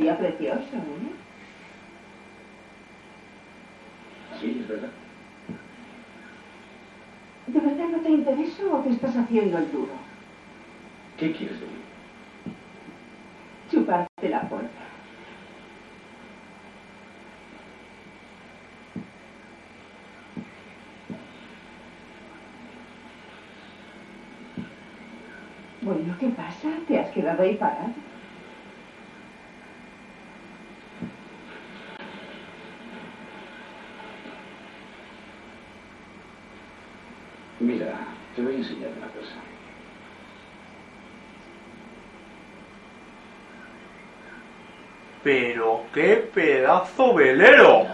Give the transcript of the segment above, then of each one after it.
día precioso, ¿eh? Sí, es verdad. ¿De verdad no te interesa o te estás haciendo el duro? ¿Qué quieres de mí? Chuparte la polla. Bueno, ¿qué pasa? ¿Te has quedado ahí parado? Mira, te voy a enseñar una cosa. Pero qué pedazo velero.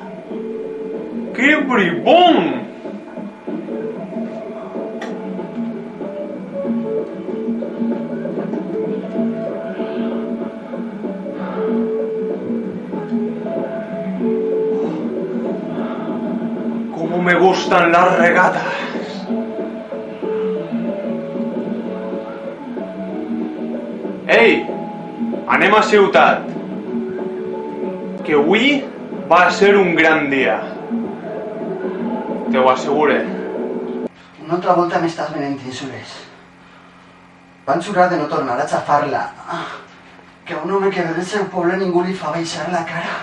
¡Qué bribón! ¡Cómo me gustan las regatas! Ei, anem a ciutat, que avui va a ser un gran dia, te ho assegure. Una altra volta m'estàs venent insults. Van jurar de no tornar a xafar-la, que a un home que ve del seu poble ningú li fa baixar la cara.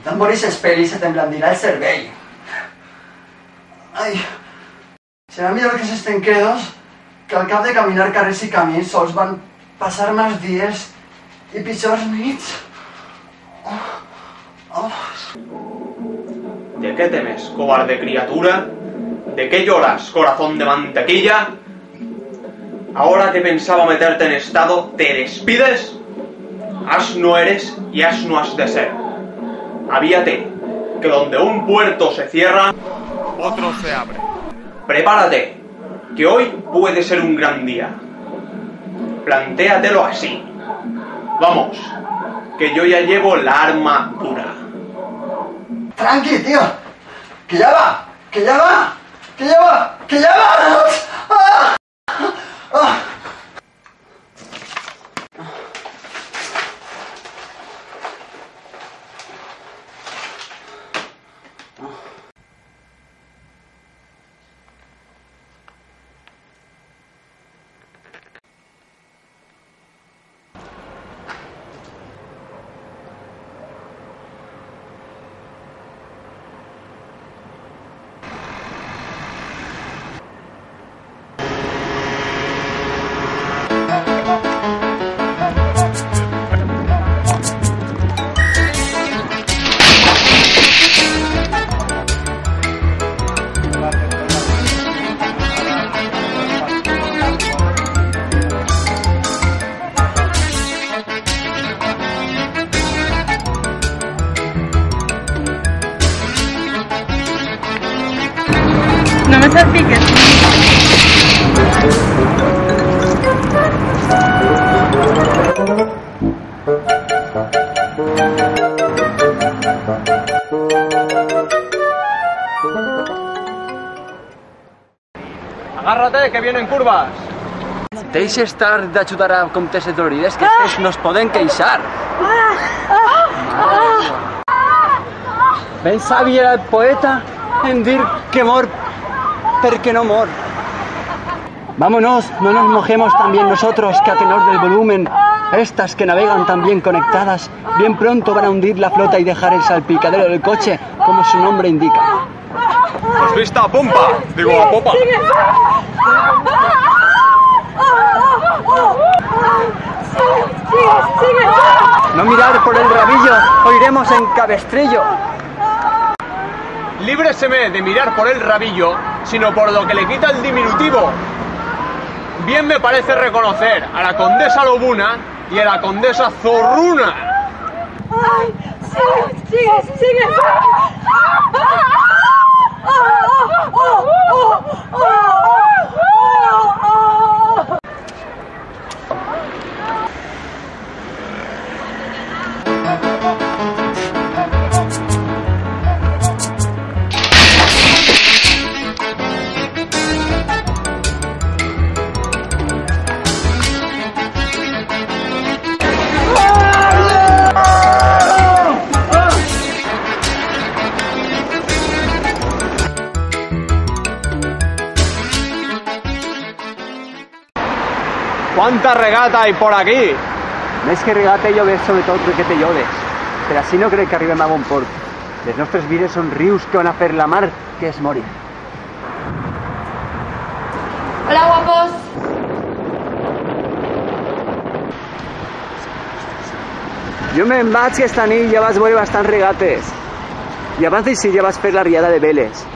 Tant veuràs els pelis se t'emblandirà el cervell. Ai, serà millor que s'esten quedos, que al cap de caminar carrers i camins sols van passar més dies i pitjors nits. ¿De qué temes, cobarde criatura? ¿De qué lloras, corazón de mantequilla? Ahora que pensaba meterte en estado, ¿te despides? Asno eres y asno has de ser. Avíate, que donde un puerto se cierra, otro se abre. Prepárate, que hoy puede ser un gran día. Plantéatelo así. Vamos, que yo ya llevo la arma dura. Tranqui, tío, que ya va, que ya va, que ya va, que ya va. ¡Ah! ¡Ah! No me salpiques. Agárrate, que vienen curvas. Deixa estar d'ajudar a comtesses dolorides, que després nos poden queixar. Ben savi era el poeta en dir que mor porque no mor. Vámonos, no nos mojemos también nosotros, que a tenor del volumen, estas que navegan tan bien conectadas, bien pronto van a hundir la flota y dejar el salpicadero del coche, como su nombre indica. Pues vista a pompa, digo a popa. No mirar por el rabillo, o iremos en cabestrillo. Líbreseme de mirar por el rabillo, sino por lo que le quita el diminutivo. Bien me parece reconocer a la condesa Lobuna y a la condesa Zorruna. ¡Ay! ¡Sigue! ¡Sigue! ¿Quanta regata hay por aquí? Més que regate lloves, sobretot perquè te lloves. Però així no crec que arribem a bon port. Les nostres vides són rius que van a fer la mar, que és morir. Hola, guapos. Jo me'n vaig, que esta nit ja vas veure bastants regates. I abans d'així ja vas fer la riada de veles.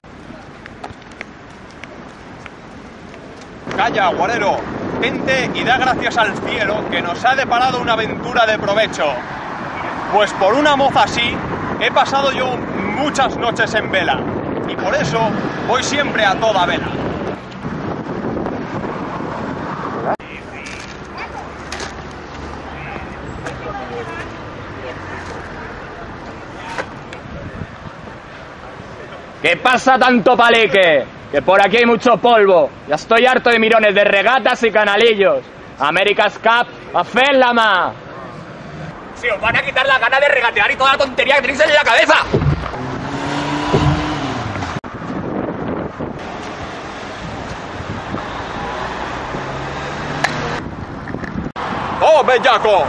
Calla, guarero. Tente y da gracias al cielo que nos ha deparado una aventura de provecho. Pues por una moza así he pasado yo muchas noches en vela. Y por eso voy siempre a toda vela. ¿Qué pasa tanto palique? Que por aquí hay mucho polvo. Ya estoy harto de mirones de regatas y canalillos. America's Cup, ¡hacedla más! Se os van a quitar la gana de regatear y toda la tontería que tenéis en la cabeza. ¡Oh, bellaco!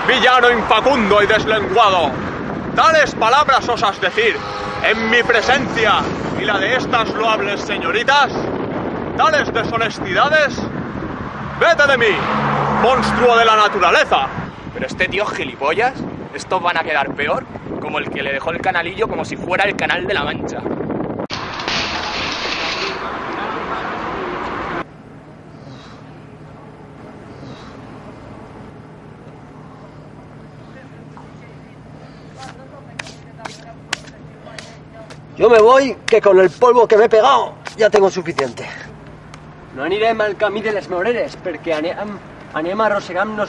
Villano infacundo y deslenguado. Tales palabras osas decir en mi presencia y la de estas loables señoritas. Tales deshonestidades. ¡Vete de mí, monstruo de la naturaleza! Pero este tío gilipollas, estos van a quedar peor, como el que le dejó el canalillo como si fuera el Canal de la Mancha. Yo me voy, que con el polvo que me he pegado ja tengo suficiente. No anirem al camí de les Moreres, perquè anem arrossegant-nos